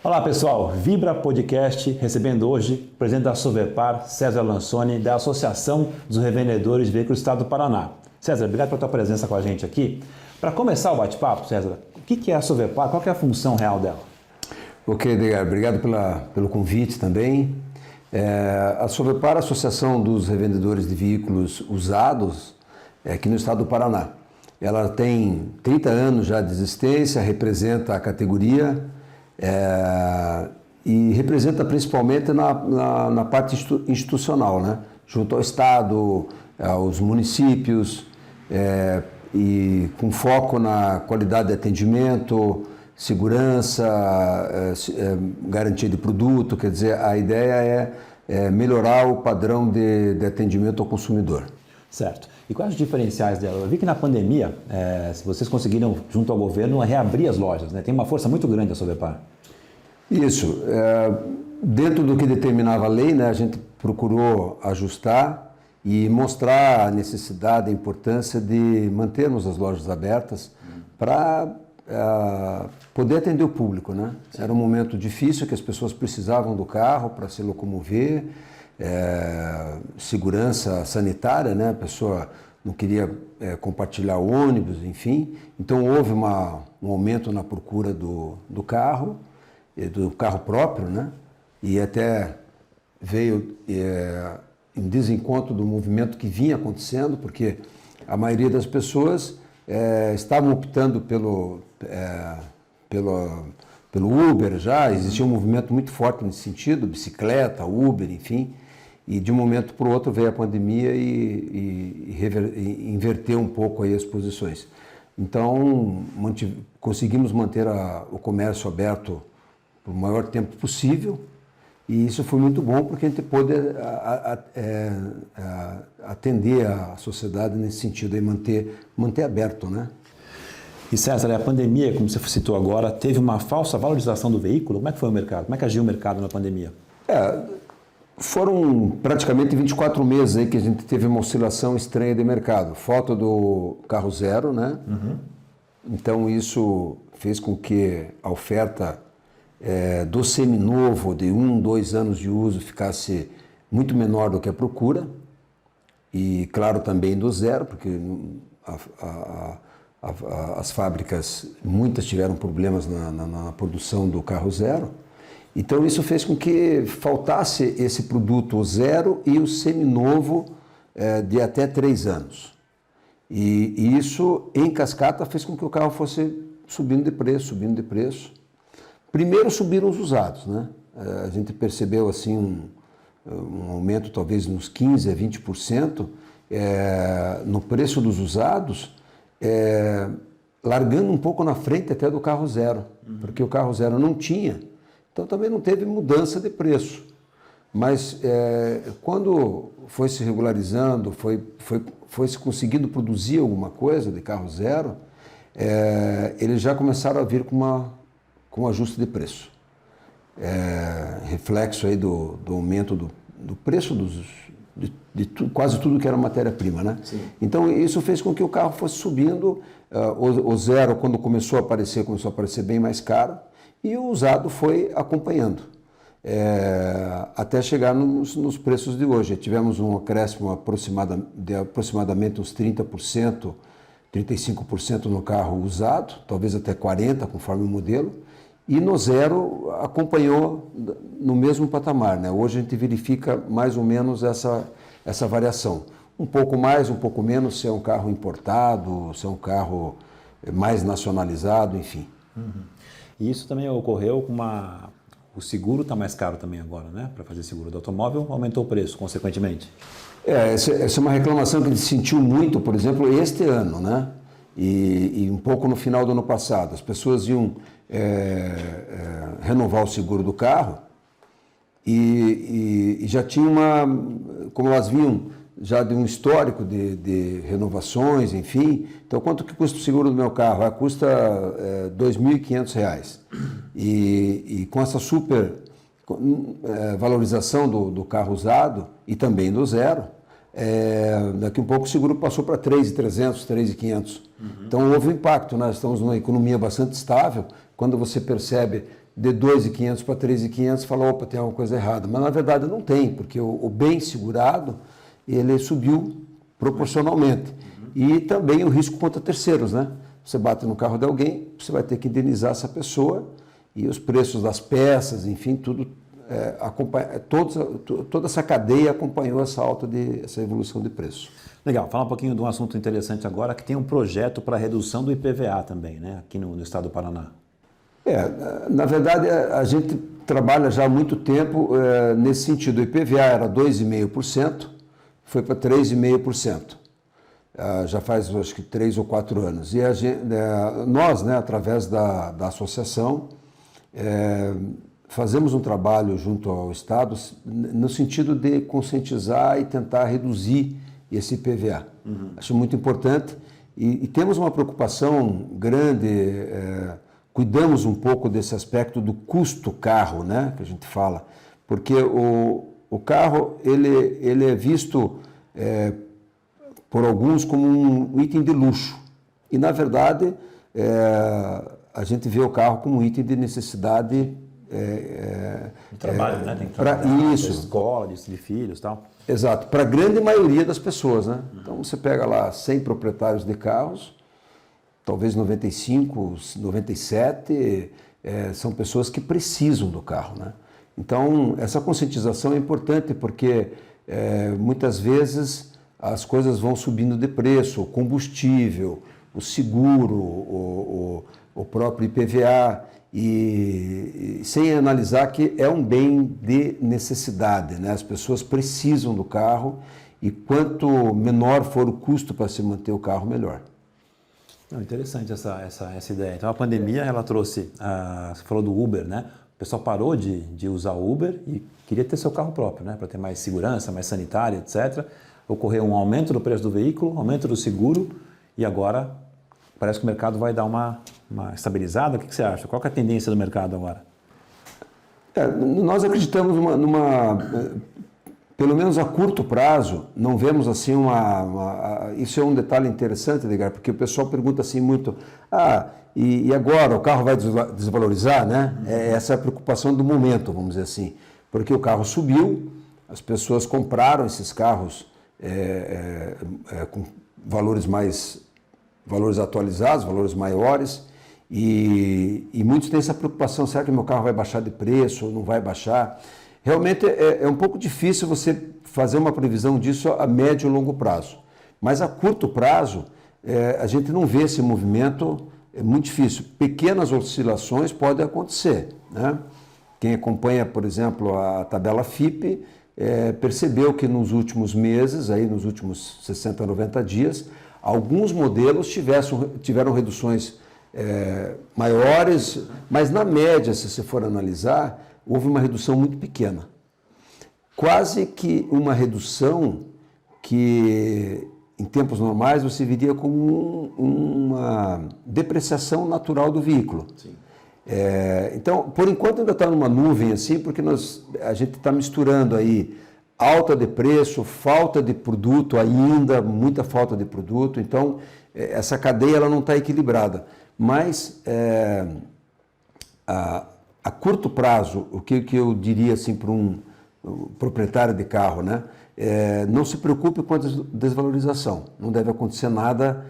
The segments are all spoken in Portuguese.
Olá pessoal, Vibra Podcast, recebendo hoje o presidente da Sovepar, César Lansoni, da Associação dos Revendedores de Veículos do Estado do Paraná. César, obrigado pela tua presença com a gente aqui. Para começar o bate-papo, César, o que é a Sovepar, qual é a função real dela? Ok, Edgar, obrigado pelo convite também. A Sovepar, a Associação dos Revendedores de Veículos Usados, aqui no Estado do Paraná. Ela tem 30 anos já de existência, representa a categoria e representa principalmente na parte institucional, né? Junto ao Estado, aos municípios, e com foco na qualidade de atendimento, segurança, garantia de produto. Quer dizer, a ideia é melhorar o padrão de atendimento ao consumidor. Certo. E quais os diferenciais dela? Eu vi que na pandemia, se vocês conseguiram, junto ao governo, reabrir as lojas, né? Tem uma força muito grande a Sovepar. Isso. Dentro do que determinava a lei, né, a gente procurou ajustar e mostrar a necessidade, a importância de mantermos as lojas abertas para poder atender o público, né? Era um momento difícil, que as pessoas precisavam do carro para se locomover, segurança sanitária, né? A pessoa não queria compartilhar ônibus, enfim. Então houve um aumento na procura do carro próprio, né? E até veio em desencontro do movimento que vinha acontecendo, porque a maioria das pessoas estavam optando pelo Uber já. Existia um movimento muito forte nesse sentido, bicicleta, Uber, enfim. E de um momento para o outro veio a pandemia e inverteu um pouco aí as posições. Então, conseguimos manter o comércio aberto por o maior tempo possível, e isso foi muito bom porque a gente pôde atender a sociedade nesse sentido, e manter aberto, né? E César, a pandemia, como você citou agora, teve uma falsa valorização do veículo? Como é que foi o mercado? Como é que agiu o mercado na pandemia? Foram praticamente 24 meses aí que a gente teve uma oscilação estranha de mercado. Falta do carro zero, né? Uhum. Então isso fez com que a oferta do seminovo de 1, 2 anos de uso ficasse muito menor do que a procura. E claro, também do zero, porque as fábricas, muitas tiveram problemas na produção do carro zero. Então isso fez com que faltasse esse produto, o zero e o seminovo de até 3 anos. E isso, em cascata, fez com que o carro fosse subindo de preço. Primeiro subiram os usados, né? A gente percebeu assim um aumento talvez nos 15% a 20% no preço dos usados, largando um pouco na frente até do carro zero, porque o carro zero não tinha. Então também não teve mudança de preço, mas quando foi se regularizando, foi se conseguindo produzir alguma coisa de carro zero, eles já começaram a vir com um ajuste de preço, reflexo aí do aumento do preço de quase tudo que era matéria-prima, né? Sim. Então isso fez com que o carro fosse subindo, o zero quando começou a aparecer bem mais caro, e o usado foi acompanhando, até chegar nos preços de hoje. Tivemos um acréscimo de aproximadamente uns 30%, 35% no carro usado, talvez até 40%, conforme o modelo, e no zero acompanhou no mesmo patamar, né? Hoje a gente verifica mais ou menos essa variação. Um pouco mais, um pouco menos, se é um carro importado, se é um carro mais nacionalizado, enfim. Uhum. E isso também ocorreu com o seguro está mais caro também agora, né? Para fazer seguro do automóvel, aumentou o preço, consequentemente. Essa é uma reclamação que a gente sentiu muito, por exemplo, este ano, né? E um pouco no final do ano passado. As pessoas iam renovar o seguro do carro e já tinha como elas vinham já de um histórico de renovações, enfim. Então, quanto que custa o seguro do meu carro? Custa R$ 2.500. E com essa super valorização do carro usado e também do zero, daqui um pouco o seguro passou para 3.300, 3.500. Então houve um impacto, nós estamos numa economia bastante estável. Quando você percebe de 2.500 para 3.500, fala, opa, tem alguma coisa errada. Mas na verdade não tem, porque o bem segurado, ele subiu proporcionalmente. E também o risco contra terceiros, né? Você bate no carro de alguém, você vai ter que indenizar essa pessoa e os preços das peças, enfim, tudo, toda essa cadeia acompanhou essa evolução de preço. Legal, falar um pouquinho de um assunto interessante agora, que tem um projeto para redução do IPVA também, né? Aqui no estado do Paraná. Na verdade, a gente trabalha já há muito tempo nesse sentido. O IPVA era 2,5%, foi para 3,5%. Já faz, acho que, 3 ou 4 anos. E nós, né, através da associação, fazemos um trabalho junto ao Estado no sentido de conscientizar e tentar reduzir esse IPVA. Acho muito importante. E temos uma preocupação grande, cuidamos um pouco desse aspecto do custo carro, né, que a gente fala, porque o carro ele é visto por alguns como um item de luxo e na verdade a gente vê o carro como um item de necessidade de trabalho, né? Tem que para trabalhar, isso, escola, de filhos, tal. Exato, para a grande maioria das pessoas, né? Então você pega lá 100 proprietários de carros, talvez 95, 97 são pessoas que precisam do carro, né? Então, essa conscientização é importante porque muitas vezes as coisas vão subindo de preço, o combustível, o seguro, o próprio IPVA, e sem analisar que é um bem de necessidade, né? As pessoas precisam do carro e quanto menor for o custo para se manter o carro, melhor. Não, interessante essa ideia. Então a pandemia ela trouxe, você falou do Uber, né? O pessoal parou de usar o Uber e queria ter seu carro próprio, né? Para ter mais segurança, mais sanitária, etc. Ocorreu um aumento do preço do veículo, aumento do seguro e agora parece que o mercado vai dar uma estabilizada. O que você acha? Qual que é a tendência do mercado agora? Nós acreditamos pelo menos a curto prazo, não vemos assim isso é um detalhe interessante, Edgar, porque o pessoal pergunta assim muito, e agora o carro vai desvalorizar, né? Essa é a preocupação do momento, vamos dizer assim, porque o carro subiu, as pessoas compraram esses carros com valores atualizados, valores maiores, e muitos têm essa preocupação, será que meu carro vai baixar de preço ou não vai baixar? Realmente é um pouco difícil você fazer uma previsão disso a médio e longo prazo. Mas a curto prazo, a gente não vê esse movimento, é muito difícil. Pequenas oscilações podem acontecer, né? Quem acompanha, por exemplo, a tabela FIPE, percebeu que nos últimos meses, aí nos últimos 60, 90 dias, alguns modelos tiveram reduções maiores, mas na média, se você for analisar, houve uma redução muito pequena. Quase que uma redução que, em tempos normais, você viria como uma depreciação natural do veículo. Sim. Então, por enquanto ainda está numa nuvem assim, porque a gente está misturando aí alta de preço, falta de produto ainda, muita falta de produto. Então, essa cadeia ela não está equilibrada. Mas a curto prazo, o que eu diria assim para um proprietário de carro, né? Não se preocupe com a desvalorização, não deve acontecer nada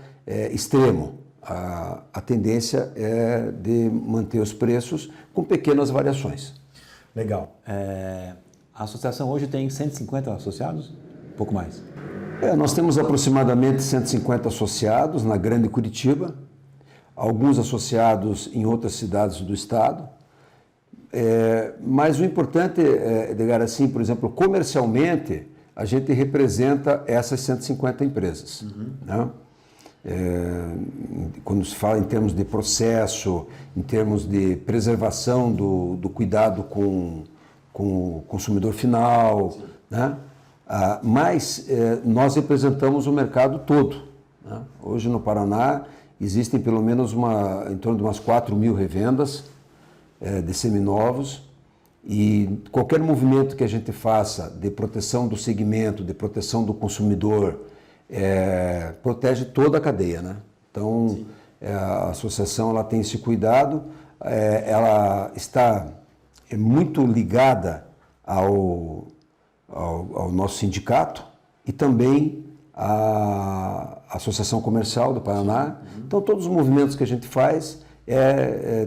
extremo. A tendência é de manter os preços com pequenas variações. Legal. A associação hoje tem 150 associados? Um pouco mais? Nós temos aproximadamente 150 associados na Grande Curitiba, alguns associados em outras cidades do estado. Mas o importante, Edgar, assim, por exemplo, comercialmente, a gente representa essas 150 empresas. Né? Quando se fala em termos de processo, em termos de preservação do cuidado com o consumidor final, né? Mas nós representamos o mercado todo. Né? Hoje no Paraná existem pelo menos em torno de umas 4.000 revendas de seminovos, e qualquer movimento que a gente faça de proteção do segmento, de proteção do consumidor, protege toda a cadeia, né? Então, a associação ela tem esse cuidado. ela está muito ligada ao nosso sindicato e também à Associação Comercial do Paraná. Então, todos os movimentos que a gente faz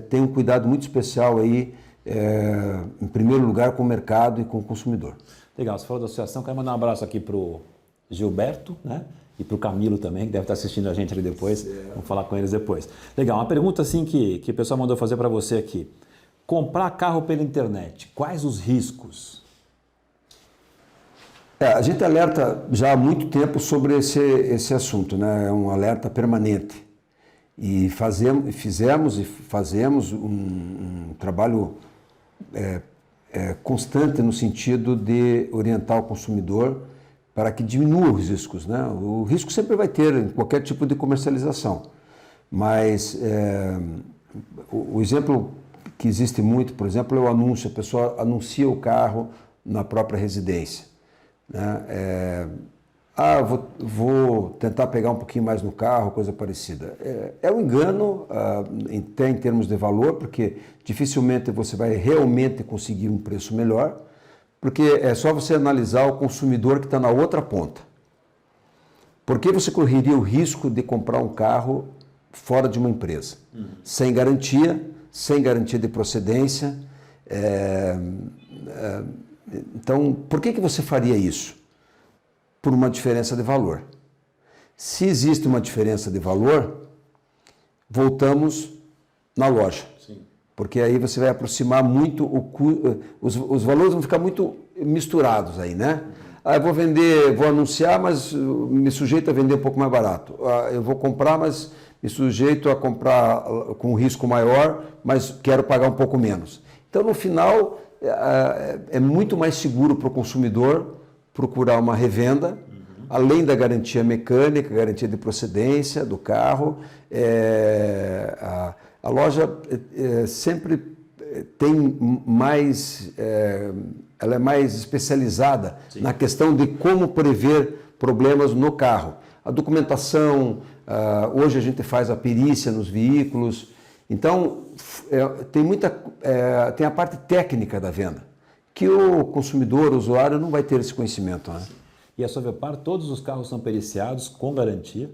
tem um cuidado muito especial aí, em primeiro lugar, com o mercado e com o consumidor. Legal, você falou da associação, quero mandar um abraço aqui para o Gilberto, né? E para o Camilo também, que deve estar assistindo a gente ali depois. Vamos falar com eles depois. Legal, uma pergunta assim que o pessoal mandou fazer para você aqui. Comprar carro pela internet, quais os riscos? A gente alerta já há muito tempo sobre esse assunto, né? É um alerta permanente. E fizemos e fazemos um trabalho constante no sentido de orientar o consumidor para que diminua os riscos, né? O risco sempre vai ter em qualquer tipo de comercialização, mas o exemplo que existe muito, por exemplo, é o anúncio. A pessoa anuncia o carro na própria residência, né? Vou tentar pegar um pouquinho mais no carro, coisa parecida. É um engano, até em termos de valor, porque dificilmente você vai realmente conseguir um preço melhor, porque é só você analisar o consumidor que está na outra ponta. Por que você correria o risco de comprar um carro fora de uma empresa? Sem garantia de procedência. Então, por que você faria isso? Por uma diferença de valor. Se existe uma diferença de valor, voltamos na loja. Sim. Porque aí você vai aproximar muito, os valores vão ficar muito misturados aí, né? Eu vou anunciar, mas me sujeito a vender um pouco mais barato. Eu vou comprar, mas me sujeito a comprar com risco maior, mas quero pagar um pouco menos. Então, no final, é muito mais seguro para o consumidor procurar uma revenda, além da garantia mecânica, garantia de procedência do carro. A loja sempre tem mais, ela é mais especializada Sim. na questão de como prever problemas no carro. A documentação, hoje a gente faz a perícia nos veículos, então tem a parte técnica da venda, que o consumidor, o usuário, não vai ter esse conhecimento, né? E a Sovepar, todos os carros são periciados com garantia?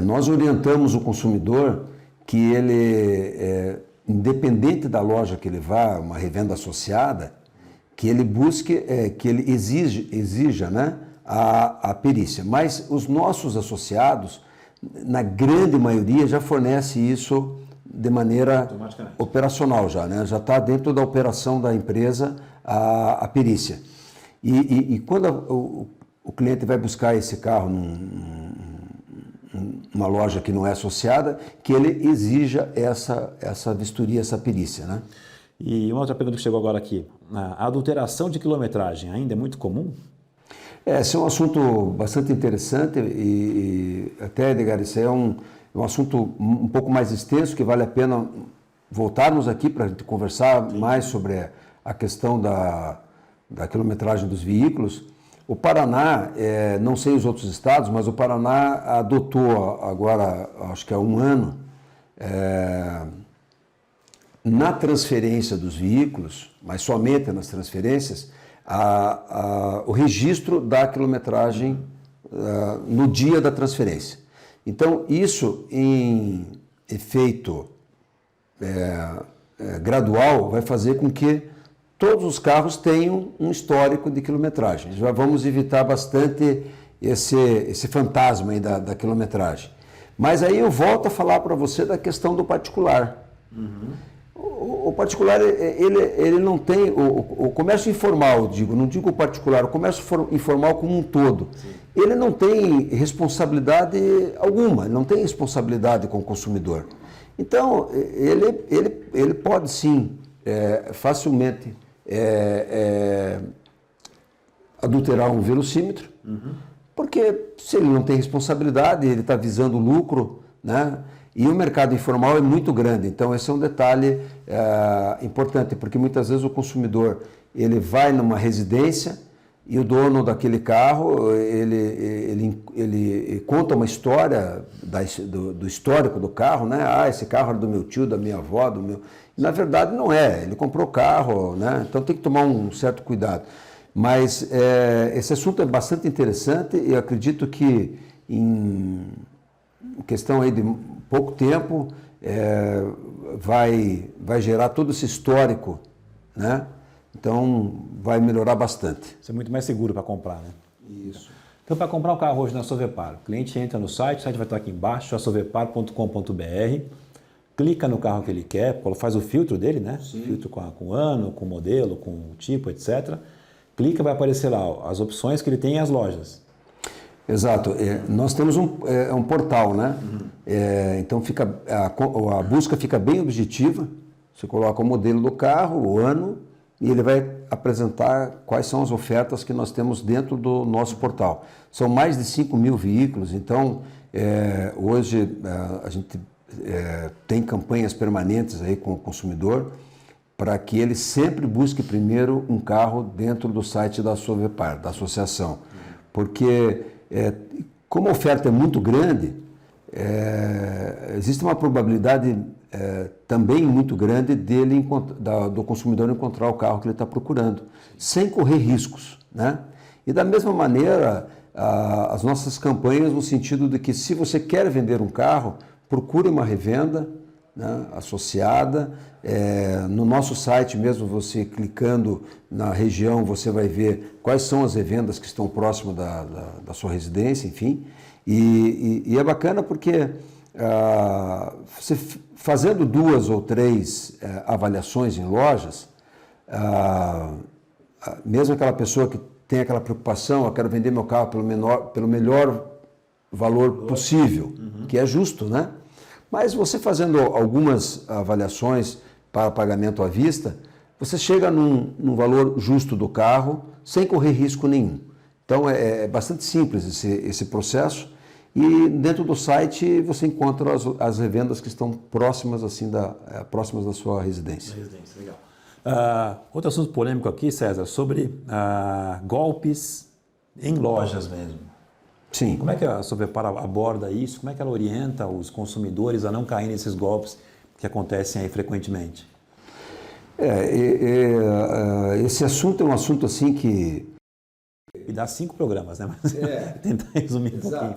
Nós orientamos o consumidor que ele, independente da loja que ele vá, uma revenda associada, que ele busque, que ele exija, né, a perícia. Mas os nossos associados, na grande maioria, já fornece isso de maneira operacional já, né? Já está dentro da operação da empresa a perícia. E quando o cliente vai buscar esse carro numa loja que não é associada, que ele exija essa vistoria, essa perícia, né? E uma outra pergunta que chegou agora aqui. A adulteração de quilometragem ainda é muito comum? Esse é um assunto bastante interessante e até, Edgar, isso é um assunto um pouco mais extenso, que vale a pena voltarmos aqui para a gente conversar mais sobre a questão da quilometragem dos veículos. O Paraná, não sei os outros estados, mas o Paraná adotou agora, acho que há um ano, na transferência dos veículos, mas somente nas transferências, o registro da quilometragem no dia da transferência. Então, isso em efeito gradual vai fazer com que todos os carros tenham um histórico de quilometragem. Já vamos evitar bastante esse fantasma aí da quilometragem. Mas aí eu volto a falar para você da questão do particular. O particular, ele não tem... O comércio informal, não digo o particular, o comércio informal como um todo, Sim. ele não tem responsabilidade alguma, ele não tem responsabilidade com o consumidor. Então, ele pode sim, facilmente, adulterar um velocímetro, porque se ele não tem responsabilidade, ele está visando lucro, né? E o mercado informal é muito grande, então esse é um detalhe importante, porque muitas vezes o consumidor ele vai numa residência e o dono daquele carro, ele conta uma história do histórico do carro, né? Ah, esse carro era do meu tio, da minha avó, do meu... E, na verdade não é, ele comprou o carro, né? Então tem que tomar um certo cuidado. Mas esse assunto é bastante interessante e eu acredito que em questão aí de pouco tempo vai gerar todo esse histórico, né? Então, vai melhorar bastante. Isso é muito mais seguro para comprar, né? Isso. Então, para comprar um carro hoje na Sovepar, o cliente entra no site, o site vai estar aqui embaixo, sovepar.com.br, clica no carro que ele quer, faz o filtro dele, né? Sim. Filtro com o ano, com o modelo, com o tipo, etc. Clica, vai aparecer lá as opções que ele tem e as lojas. Exato. Nós temos um portal, né? Então, a busca fica bem objetiva. Você coloca o modelo do carro, o ano, e ele vai apresentar quais são as ofertas que nós temos dentro do nosso portal. São mais de 5 mil veículos, então hoje a gente tem campanhas permanentes aí com o consumidor para que ele sempre busque primeiro um carro dentro do site da Sovepar, da associação. Porque como a oferta é muito grande, existe uma probabilidade também muito grande do consumidor encontrar o carro que ele está procurando, sem correr riscos, né? E da mesma maneira, as nossas campanhas no sentido de que se você quer vender um carro, procure uma revenda, né, associada. No nosso site mesmo, você clicando na região, você vai ver quais são as revendas que estão próximas da sua residência, enfim. E é bacana porque você fazendo 2 ou 3 avaliações em lojas, mesmo aquela pessoa que tem aquela preocupação, eu quero vender meu carro pelo melhor valor possível, que é justo, né? Mas você fazendo algumas avaliações para pagamento à vista, você chega num valor justo do carro, sem correr risco nenhum. Então é bastante simples esse processo. E dentro do site você encontra as revendas que estão próximas próximas da sua residência. Legal. Outro assunto polêmico aqui, César, sobre golpes em lojas mesmo. Sim. Como é que a Sovepar aborda isso? Como é que ela orienta os consumidores a não cair nesses golpes que acontecem aí frequentemente? Esse assunto é um assunto assim que... E dá 5 programas, né? Mas tentar resumir um pouquinho.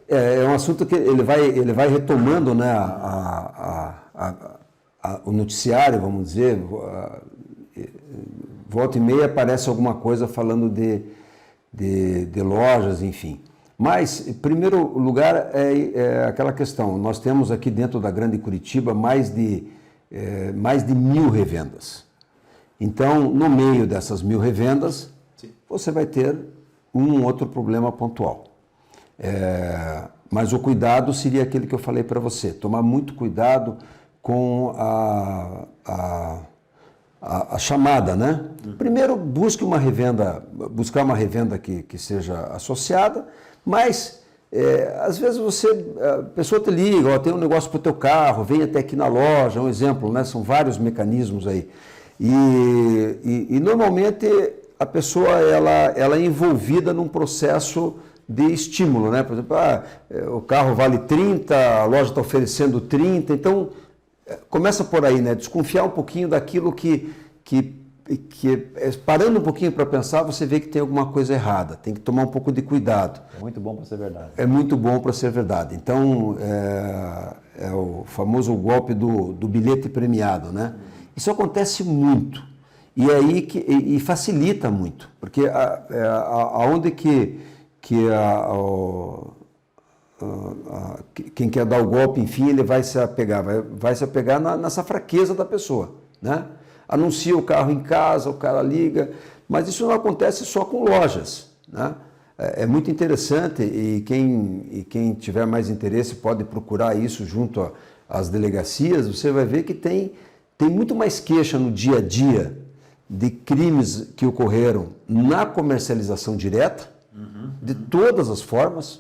É um assunto que ele vai retomando, né, o noticiário, vamos dizer. Volta e meia aparece alguma coisa falando de lojas, enfim. Mas, em primeiro lugar, é aquela questão. Nós temos aqui dentro da Grande Curitiba mais de 1.000 revendas. Então, no meio dessas 1.000 revendas, você vai ter um outro problema pontual. Mas o cuidado seria aquele que eu falei para você. Tomar muito cuidado com a chamada, né? Primeiro, buscar uma revenda que seja associada, mas às vezes a pessoa te liga, tem um negócio para o teu carro, vem até aqui na loja, um exemplo, né? São vários mecanismos aí. E normalmente a pessoa ela é envolvida num processo de estímulo, né? Por exemplo, o carro vale 30, a loja está oferecendo 30, então começa por aí, né? Desconfiar um pouquinho daquilo que parando um pouquinho para pensar, você vê que tem alguma coisa errada, tem que tomar um pouco de cuidado. É muito bom para ser verdade. É muito bom para ser verdade. Então, é o famoso golpe do bilhete premiado, né? Isso acontece muito. E aí e facilita muito, porque aonde quem quer dar o golpe, enfim, ele vai se apegar, vai se apegar nessa fraqueza da pessoa, né? Anuncia o carro em casa, o cara liga, mas isso não acontece só com lojas, né? É muito interessante e quem tiver mais interesse pode procurar isso junto às delegacias. Você vai ver que tem muito mais queixa no dia a dia de crimes que ocorreram na comercialização direta, de todas as formas.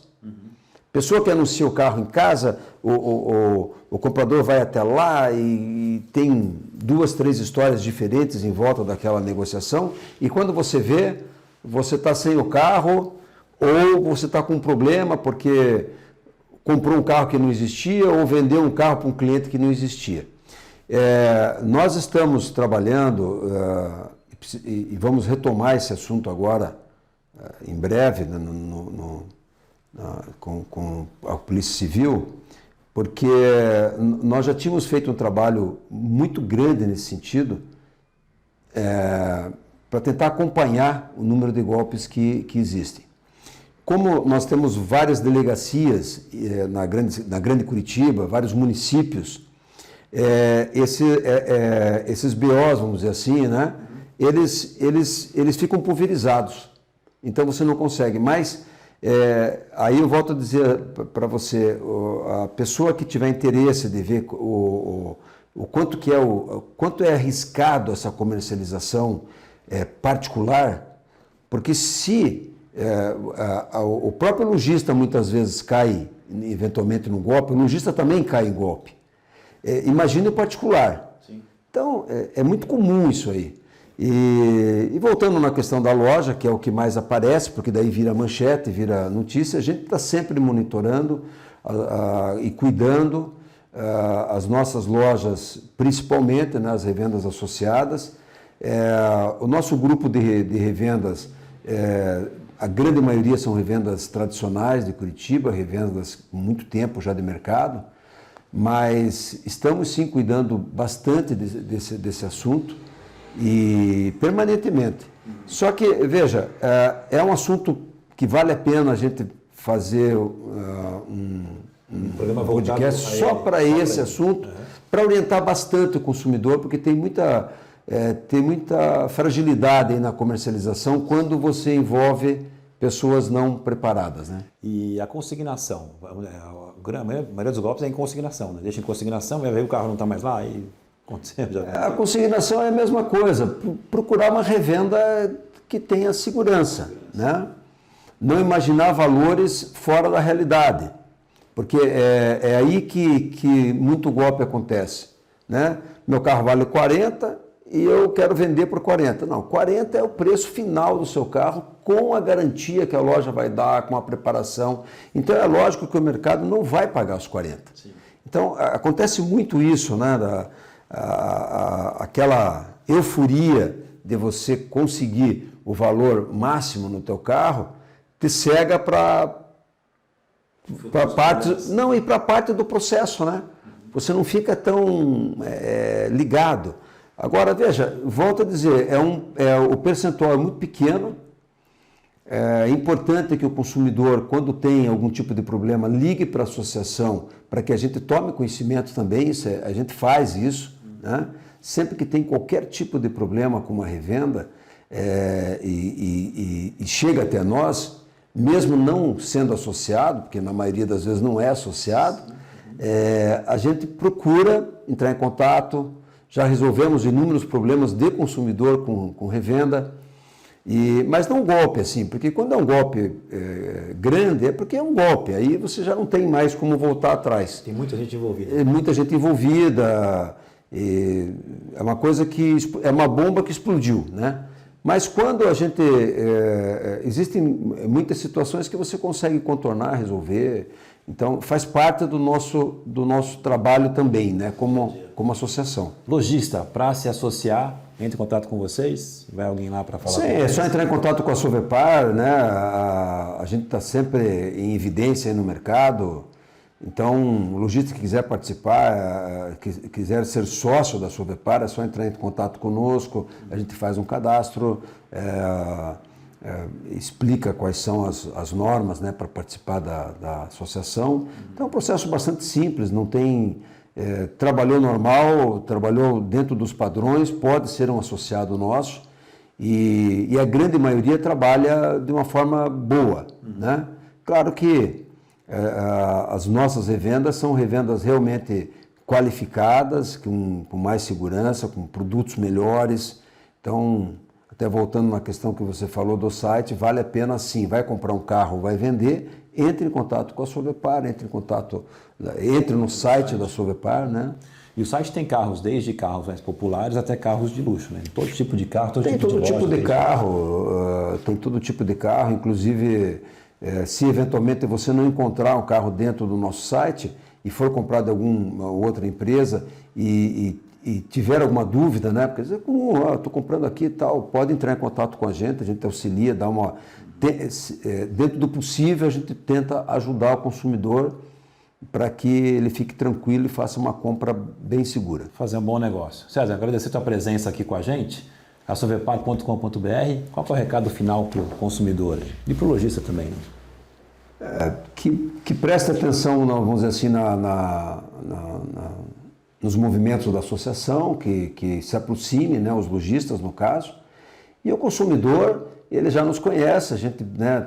Pessoa que anuncia o carro em casa, o comprador vai até lá e tem 2, 3 histórias diferentes em volta daquela negociação, e quando você vê, você está sem o carro ou você está com um problema porque comprou um carro que não existia ou vendeu um carro para um cliente que não existia. Nós estamos trabalhando e vamos retomar esse assunto agora, em breve, com a Polícia Civil, porque nós já tínhamos feito um trabalho muito grande nesse sentido, para tentar acompanhar o número de golpes que existem. Como nós temos várias delegacias na grande Curitiba, vários municípios, esses BOs, vamos dizer assim, né, eles ficam pulverizados. Então você não consegue. Mas aí eu volto a dizer para você, a pessoa que tiver interesse de ver o quanto é arriscado essa comercialização particular, porque se o próprio lojista muitas vezes cai eventualmente no golpe, o lojista também cai em golpe. Imagine o particular. Sim. Então, é muito comum isso aí. E voltando na questão da loja, que é o que mais aparece, porque daí vira manchete, vira notícia, a gente está sempre monitorando e cuidando as nossas lojas, principalmente, né, as revendas associadas. O nosso grupo de revendas, a grande maioria são revendas tradicionais de Curitiba, revendas com muito tempo já de mercado, mas estamos sim cuidando bastante desse assunto e permanentemente. Só que, veja, é um assunto que vale a pena a gente fazer um podcast só para esse assunto, para orientar bastante o consumidor, porque tem muita fragilidade aí na comercialização quando você envolve pessoas não preparadas, né? E a consignação, a maioria dos golpes é em consignação, né? Deixa em consignação, aí o carro não está mais lá e aconteceu. A consignação é a mesma coisa, procurar uma revenda que tenha segurança, né? Não imaginar valores fora da realidade, porque é aí que muito golpe acontece, né? Meu carro vale 40 e eu quero vender por 40. Não, 40 é o preço final do seu carro, com a garantia que a loja vai dar, com a preparação. Então é lógico que o mercado não vai pagar os 40. Sim. Então acontece muito isso, né? Aquela euforia de você conseguir o valor máximo no teu carro, te cega para parte, não, e para parte do processo, né? Você não fica tão ligado. Agora, veja, volto a dizer, o percentual é muito pequeno. É importante que o consumidor, quando tem algum tipo de problema, ligue para a associação para que a gente tome conhecimento também, a gente faz isso, né? Sempre que tem qualquer tipo de problema com uma revenda e chega até nós, mesmo não sendo associado, porque na maioria das vezes não é associado, a gente procura entrar em contato. Já resolvemos inúmeros problemas de consumidor com revenda, mas não golpe assim, porque quando é um golpe grande é porque é um golpe, aí você já não tem mais como voltar atrás. Tem muita gente envolvida. Muita gente envolvida, é uma coisa que é uma bomba que explodiu, né? Mas quando a gente... existem muitas situações que você consegue contornar, resolver. Então, faz parte do nosso trabalho também, né? Como associação. Lojista, para se associar, entre em contato com vocês? Vai alguém lá para falar? Sim, é só entrar em contato com a Sovepar, né? A gente está sempre em evidência aí no mercado. Então, o lojista que quiser participar, quiser ser sócio da Sovepar, é só entrar em contato conosco, a gente faz um cadastro, explica quais são as normas, né, para participar da associação. Então, é um processo bastante simples, não tem... trabalhou normal, trabalhou dentro dos padrões, pode ser um associado nosso, e a grande maioria trabalha de uma forma boa, né? Claro que as nossas revendas são revendas realmente qualificadas, com mais segurança, com produtos melhores. Então, até voltando na questão que você falou do site, vale a pena sim, vai comprar um carro, vai vender, entre em contato com a Sovepar, entre no site da Sovepar, né? E o site tem carros, desde carros mais populares até carros de luxo, né? Todo tipo de carro, todo Tem tipo de todo loja, tipo de desde- carro, tem todo tipo de carro, inclusive se eventualmente você não encontrar um carro dentro do nosso site e for comprar de alguma outra empresa e tiver alguma dúvida, né? Porque estou comprando aqui e tal, pode entrar em contato com a gente auxilia, dentro do possível a gente tenta ajudar o consumidor para que ele fique tranquilo e faça uma compra bem segura. Fazer um bom negócio. César, agradecer a tua presença aqui com a gente, a sovepar.com.br. Qual que é o recado final para o consumidor e para o lojista também? Né? Que preste atenção, vamos dizer assim, nos movimentos da associação, que se aproxime, né, os lojistas no caso, e o consumidor, ele já nos conhece, a gente, né,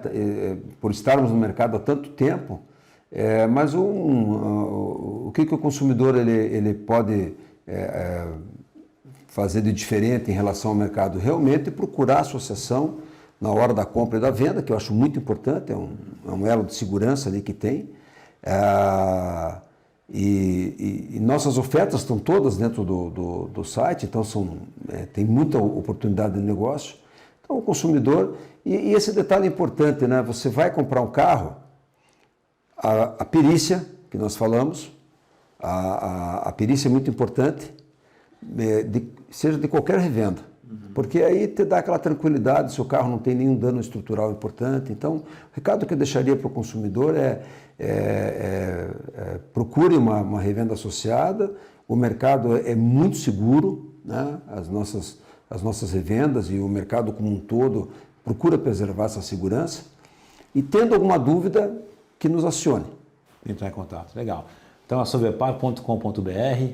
por estarmos no mercado há tanto tempo, mas o que o consumidor ele pode fazer de diferente em relação ao mercado? Realmente procurar a associação na hora da compra e da venda, que eu acho muito importante, é um elo de segurança ali que tem. E nossas ofertas estão todas dentro do site, então tem muita oportunidade de negócio. Então o consumidor, e esse detalhe é importante, né? Você vai comprar um carro, a perícia que nós falamos, a perícia é muito importante, seja de qualquer revenda, porque aí te dá aquela tranquilidade se o carro não tem nenhum dano estrutural importante. Então, o recado que eu deixaria para o consumidor procure uma revenda associada, o mercado é muito seguro, né? As nossas revendas e o mercado como um todo procura preservar essa segurança, e tendo alguma dúvida, que nos acione. Entrar em contato, legal. Então, a sovepar.com.br,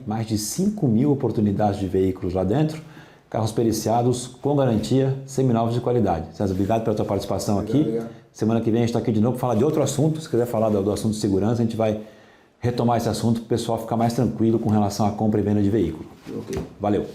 mais de 5.000 oportunidades de veículos lá dentro, carros periciados, com garantia, seminovos de qualidade. César, obrigado pela tua participação aqui. Obrigado. Semana que vem a gente está aqui de novo para falar de outro assunto. Se quiser falar do assunto de segurança, a gente vai retomar esse assunto para o pessoal ficar mais tranquilo com relação à compra e venda de veículo. Okay. Valeu!